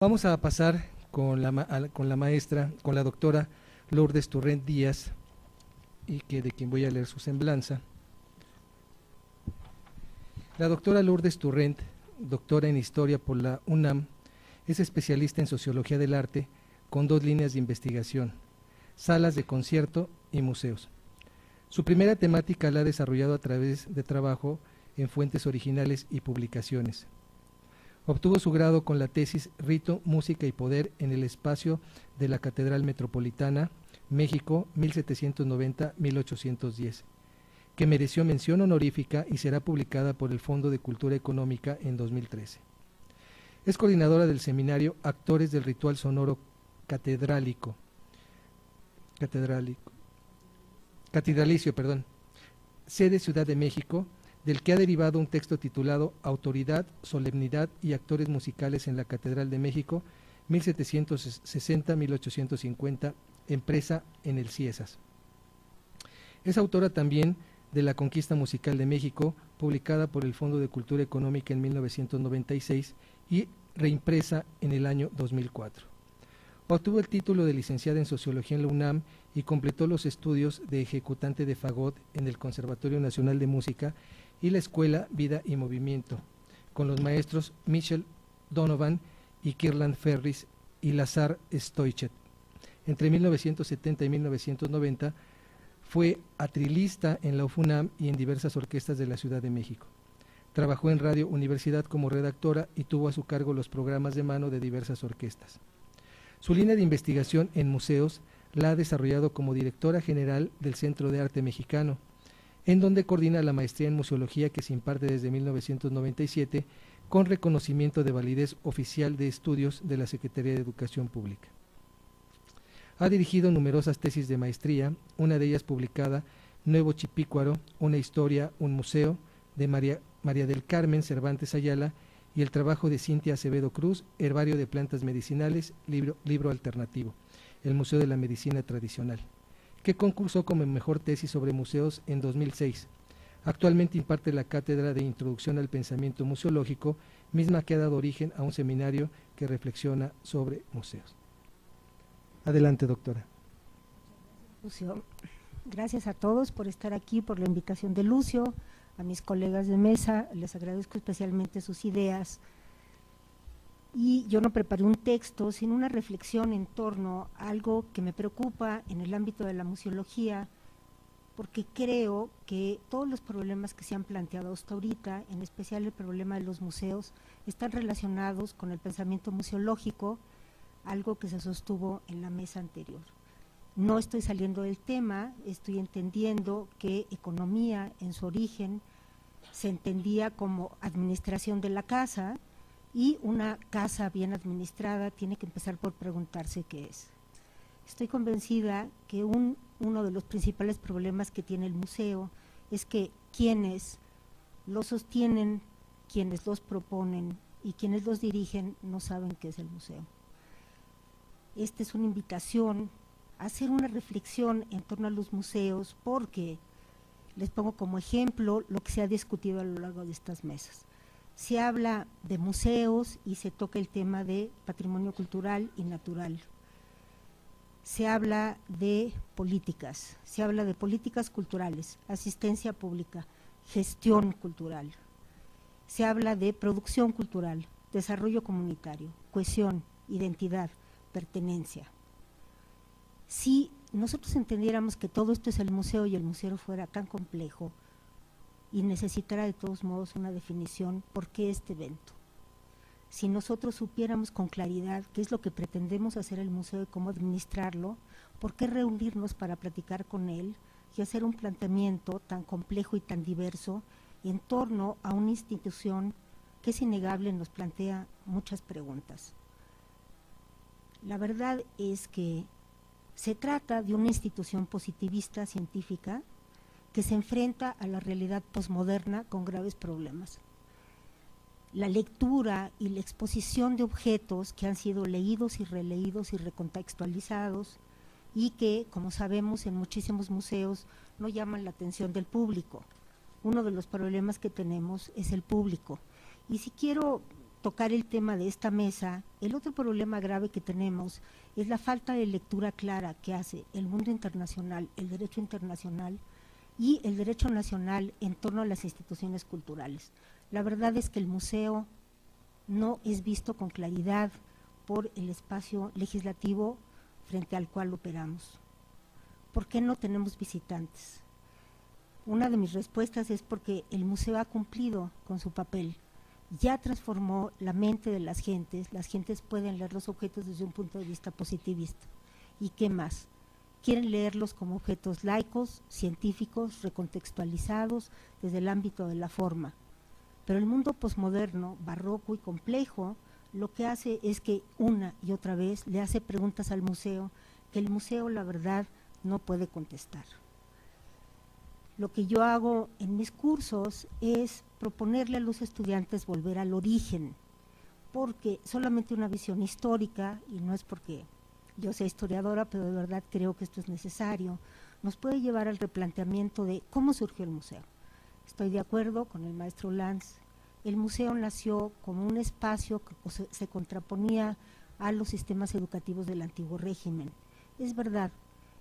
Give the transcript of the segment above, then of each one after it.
Vamos a pasar con la maestra, con la doctora Lourdes Turrent Díaz, y de quien voy a leer su semblanza. La doctora Lourdes Turrent, doctora en Historia por la UNAM, es especialista en Sociología del Arte con 2 líneas de investigación, salas de concierto y museos. Su primera temática la ha desarrollado a través de trabajo en fuentes originales y publicaciones. Obtuvo su grado con la tesis Rito, Música y Poder en el espacio de la Catedral Metropolitana, México, 1790-1810, que mereció mención honorífica y será publicada por el Fondo de Cultura Económica en 2013. Es coordinadora del seminario Actores del Ritual Sonoro Catedralicio, sede Ciudad de México, del que ha derivado un texto titulado Autoridad, Solemnidad y Actores Musicales en la Catedral de México, 1760-1850, empresa en el Ciesas. Es autora también de La Conquista Musical de México, publicada por el Fondo de Cultura Económica en 1996 y reimpresa en el año 2004. Obtuvo el título de licenciada en Sociología en la UNAM y completó los estudios de ejecutante de fagot en el Conservatorio Nacional de Música y la Escuela Vida y Movimiento, con los maestros Michel Donovan y Kirland Ferris y Lazar Stoichet. Entre 1970 y 1990 fue atrilista en la UFUNAM y en diversas orquestas de la Ciudad de México. Trabajó en Radio Universidad como redactora y tuvo a su cargo los programas de mano de diversas orquestas. Su línea de investigación en museos la ha desarrollado como directora general del Centro de Arte Mexicano, en donde coordina la maestría en museología que se imparte desde 1997 con reconocimiento de validez oficial de estudios de la Secretaría de Educación Pública. Ha dirigido numerosas tesis de maestría, una de ellas publicada, Nuevo Chipícuaro, una historia, un museo, de María del Carmen Cervantes Ayala, y el trabajo de Cintia Acevedo Cruz, Herbario de Plantas Medicinales, libro alternativo, el Museo de la Medicina Tradicional, que concursó como mejor tesis sobre museos en 2006. Actualmente imparte la cátedra de Introducción al Pensamiento Museológico, misma que ha dado origen a un seminario que reflexiona sobre museos. Adelante, doctora. Lucio, gracias a todos por estar aquí, por la invitación de Lucio, a mis colegas de mesa, les agradezco especialmente sus ideas. Y yo no preparé un texto, sino una reflexión en torno a algo que me preocupa en el ámbito de la museología, porque creo que todos los problemas que se han planteado hasta ahorita, en especial el problema de los museos, están relacionados con el pensamiento museológico, algo que se sostuvo en la mesa anterior. No estoy saliendo del tema, estoy entendiendo que economía en su origen se entendía como administración de la casa, y una casa bien administrada tiene que empezar por preguntarse qué es. Estoy convencida que uno de los principales problemas que tiene el museo es que quienes lo sostienen, quienes los proponen y quienes los dirigen no saben qué es el museo. Esta es una invitación a hacer una reflexión en torno a los museos, porque les pongo como ejemplo lo que se ha discutido a lo largo de estas mesas. Se habla de museos y se toca el tema de patrimonio cultural y natural. Se habla de políticas, se habla de políticas culturales, asistencia pública, gestión cultural. Se habla de producción cultural, desarrollo comunitario, cohesión, identidad, pertenencia. Si nosotros entendiéramos que todo esto es el museo y el museo fuera tan complejo y necesitara de todos modos una definición, ¿por qué este evento? Si nosotros supiéramos con claridad qué es lo que pretendemos hacer el museo y cómo administrarlo, ¿por qué reunirnos para platicar con él y hacer un planteamiento tan complejo y tan diverso en torno a una institución que es innegable, nos plantea muchas preguntas? La verdad es que se trata de una institución positivista científica que se enfrenta a la realidad posmoderna con graves problemas. La lectura y la exposición de objetos que han sido leídos y releídos y recontextualizados y que, como sabemos, en muchísimos museos no llaman la atención del público. Uno de los problemas que tenemos es el público. Y si quiero tocar el tema de esta mesa, el otro problema grave que tenemos es la falta de lectura clara que hace el mundo internacional, el derecho internacional y el derecho nacional en torno a las instituciones culturales. La verdad es que el museo no es visto con claridad por el espacio legislativo frente al cual operamos. ¿Por qué no tenemos visitantes? Una de mis respuestas es porque el museo ha cumplido con su papel, ya transformó la mente de las gentes pueden leer los objetos desde un punto de vista positivista. ¿Y qué más? Quieren leerlos como objetos laicos, científicos, recontextualizados desde el ámbito de la forma. Pero el mundo posmoderno, barroco y complejo, lo que hace es que una y otra vez le hace preguntas al museo que el museo, la verdad, no puede contestar. Lo que yo hago en mis cursos es proponerle a los estudiantes volver al origen, porque solamente una visión histórica, y no es porque yo sea historiadora, pero de verdad creo que esto es necesario, nos puede llevar al replanteamiento de cómo surgió el museo. Estoy de acuerdo con el maestro Lanz. El museo nació como un espacio que se contraponía a los sistemas educativos del antiguo régimen. Es verdad,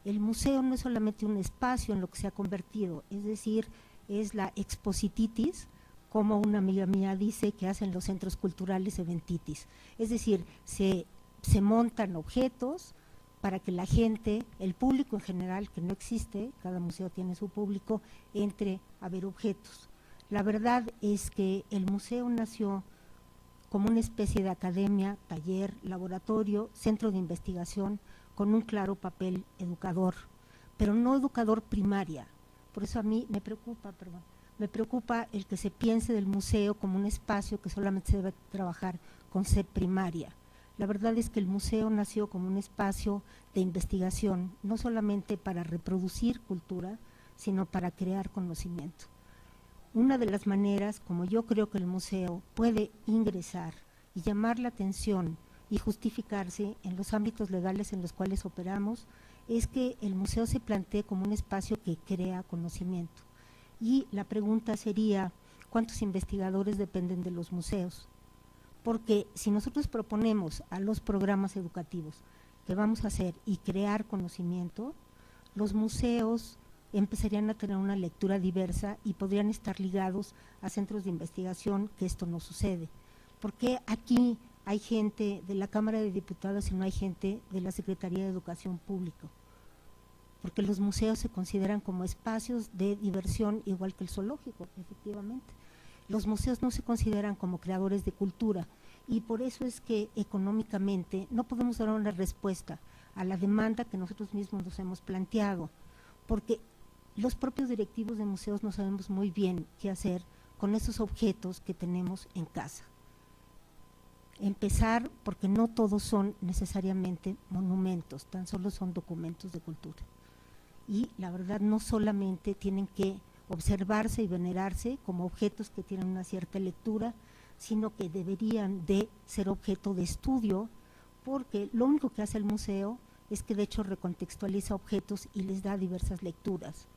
el museo no es solamente un espacio en lo que se ha convertido, es decir, es la exposititis, como una amiga mía dice que hacen los centros culturales eventitis. Es decir, se montan objetos para que la gente, el público en general, que no existe, cada museo tiene su público, entre a ver objetos. La verdad es que el museo nació como una especie de academia, taller, laboratorio, centro de investigación, con un claro papel educador, pero no educador primaria. Por eso a mí me preocupa el que se piense del museo como un espacio que solamente se debe trabajar con sed primaria. La verdad es que el museo nació como un espacio de investigación, no solamente para reproducir cultura, sino para crear conocimiento. Una de las maneras como yo creo que el museo puede ingresar y llamar la atención y justificarse en los ámbitos legales en los cuales operamos es que el museo se plantee como un espacio que crea conocimiento. Y la pregunta sería, ¿cuántos investigadores dependen de los museos? Porque si nosotros proponemos a los programas educativos que vamos a hacer y crear conocimiento, los museos empezarían a tener una lectura diversa y podrían estar ligados a centros de investigación, que esto no sucede. ¿Por qué aquí hay gente de la Cámara de Diputados y no hay gente de la Secretaría de Educación Pública? Porque los museos se consideran como espacios de diversión igual que el zoológico, efectivamente. Los museos no se consideran como creadores de cultura y por eso es que económicamente no podemos dar una respuesta a la demanda que nosotros mismos nos hemos planteado, porque los propios directivos de museos no sabemos muy bien qué hacer con esos objetos que tenemos en casa. Empezar porque no todos son necesariamente monumentos, tan solo son documentos de cultura. Y la verdad no solamente tienen que observarse y venerarse como objetos que tienen una cierta lectura, sino que deberían de ser objeto de estudio, porque lo único que hace el museo es que de hecho recontextualiza objetos y les da diversas lecturas.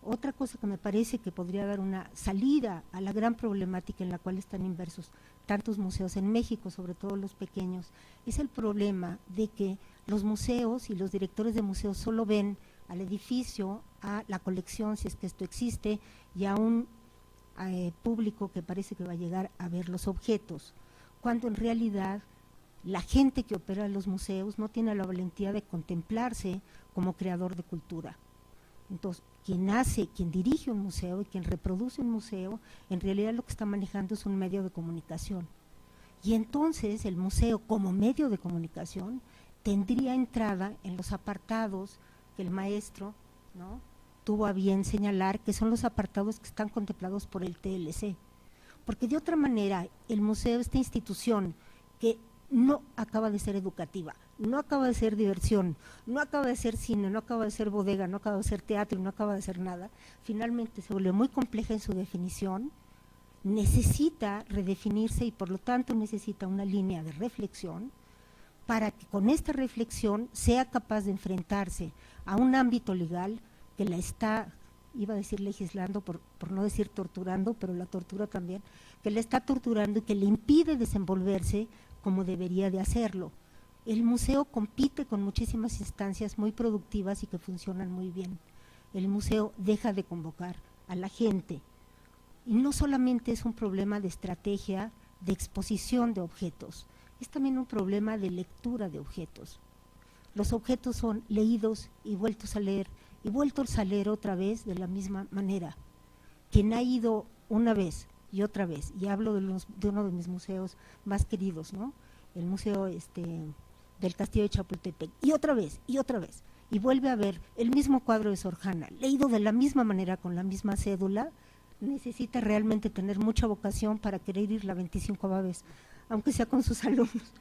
Otra cosa que me parece que podría dar una salida a la gran problemática en la cual están inmersos tantos museos en México, sobre todo los pequeños, es el problema de que los museos y los directores de museos solo ven al edificio, a la colección, si es que esto existe, y a un público que parece que va a llegar a ver los objetos, cuando en realidad la gente que opera en los museos no tiene la valentía de contemplarse como creador de cultura. Entonces, quien dirige un museo y quien reproduce un museo, en realidad lo que está manejando es un medio de comunicación. Y entonces el museo como medio de comunicación tendría entrada en los apartados que el maestro, ¿no?, tuvo a bien señalar, que son los apartados que están contemplados por el TLC. Porque de otra manera, el museo, esta institución que no acaba de ser educativa, no acaba de ser diversión, no acaba de ser cine, no acaba de ser bodega, no acaba de ser teatro, no acaba de ser nada, finalmente se vuelve muy compleja en su definición, necesita redefinirse y por lo tanto necesita una línea de reflexión para que con esta reflexión sea capaz de enfrentarse a un ámbito legal que la está iba a decir legislando, por no decir torturando, pero la tortura también, que le está torturando y que le impide desenvolverse como debería de hacerlo. El museo compite con muchísimas instancias muy productivas y que funcionan muy bien. El museo deja de convocar a la gente. Y no solamente es un problema de estrategia, de exposición de objetos, es también un problema de lectura de objetos. Los objetos son leídos y vueltos a leer, y vueltos a leer otra vez de la misma manera. Quien ha ido una vez y otra vez, y hablo de uno de mis museos más queridos, ¿no? El museo del Castillo de Chapultepec, y otra vez, y vuelve a ver el mismo cuadro de Sor Juana, leído de la misma manera, con la misma cédula, necesita realmente tener mucha vocación para querer ir la 25ª vez, aunque sea con sus alumnos.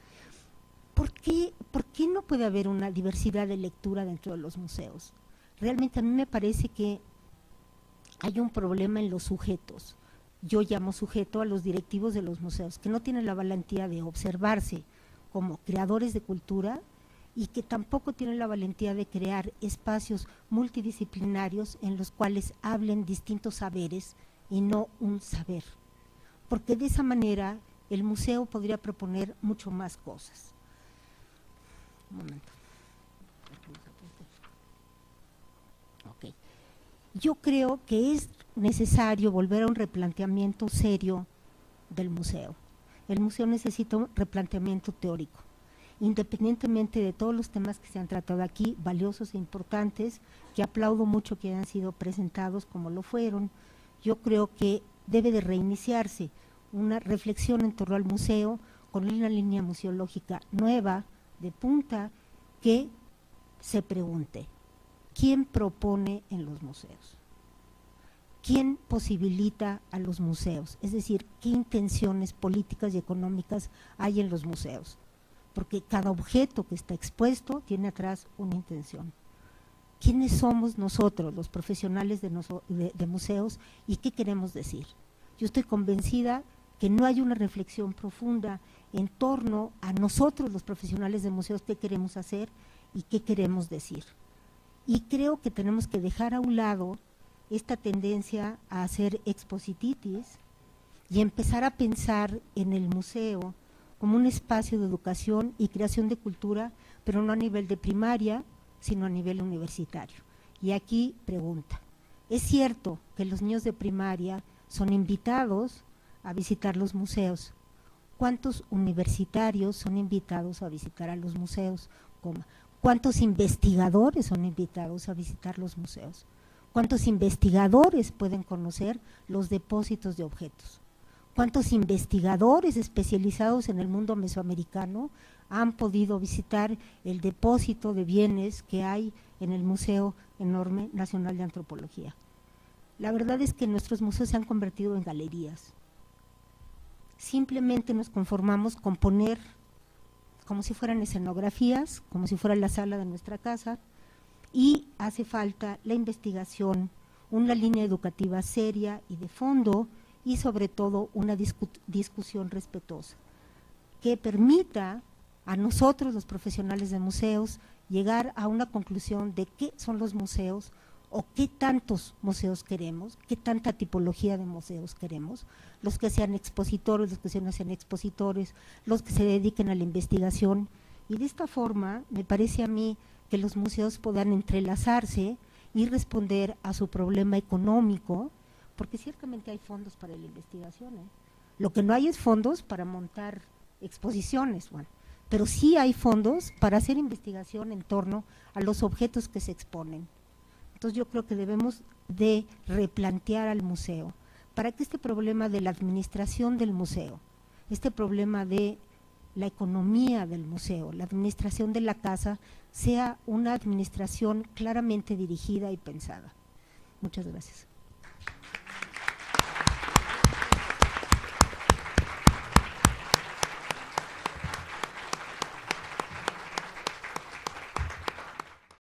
¿Por qué no puede haber una diversidad de lectura dentro de los museos? Realmente a mí me parece que hay un problema en los sujetos. Yo llamo sujeto a los directivos de los museos, que no tienen la valentía de observarse como creadores de cultura y que tampoco tienen la valentía de crear espacios multidisciplinarios en los cuales hablen distintos saberes y no un saber. Porque de esa manera el museo podría proponer mucho más cosas. Un momento. Okay. Yo creo que es necesario volver a un replanteamiento serio del museo. El museo necesita un replanteamiento teórico, independientemente de todos los temas que se han tratado aquí, valiosos e importantes, que aplaudo mucho que hayan sido presentados como lo fueron. Yo creo que debe de reiniciarse una reflexión en torno al museo con una línea museológica nueva, de punta, que se pregunte: ¿quién propone en los museos? ¿Quién posibilita a los museos? Es decir, ¿qué intenciones políticas y económicas hay en los museos? Porque cada objeto que está expuesto tiene atrás una intención. ¿Quiénes somos nosotros, los profesionales de museos, y qué queremos decir? Yo estoy convencida que no hay una reflexión profunda en torno a nosotros, los profesionales de museos, qué queremos hacer y qué queremos decir. Y creo que tenemos que dejar a un lado esta tendencia a hacer exposititis y empezar a pensar en el museo como un espacio de educación y creación de cultura, pero no a nivel de primaria, sino a nivel universitario. Y aquí pregunta: ¿es cierto que los niños de primaria son invitados a visitar los museos? ¿Cuántos universitarios son invitados a visitar a los museos? ¿Cuántos investigadores son invitados a visitar los museos? ¿Cuántos investigadores pueden conocer los depósitos de objetos? ¿Cuántos investigadores especializados en el mundo mesoamericano han podido visitar el depósito de bienes que hay en el Museo Enorme Nacional de Antropología? La verdad es que nuestros museos se han convertido en galerías. Simplemente nos conformamos con poner, como si fueran escenografías, como si fuera la sala de nuestra casa, y hace falta la investigación, una línea educativa seria y de fondo, y sobre todo una discusión respetuosa, que permita a nosotros, los profesionales de museos, llegar a una conclusión de qué son los museos, o qué tantos museos queremos, qué tanta tipología de museos queremos, los que sean expositores, los que no sean expositores, los que se dediquen a la investigación. Y de esta forma, me parece a mí que los museos puedan entrelazarse y responder a su problema económico, porque ciertamente hay fondos para la investigación, ¿eh? Lo que no hay es fondos para montar exposiciones, bueno, pero sí hay fondos para hacer investigación en torno a los objetos que se exponen. Entonces yo creo que debemos de replantear al museo, para que este problema de la administración del museo, este problema de la economía del museo, la administración de la casa, sea una administración claramente dirigida y pensada. Muchas gracias.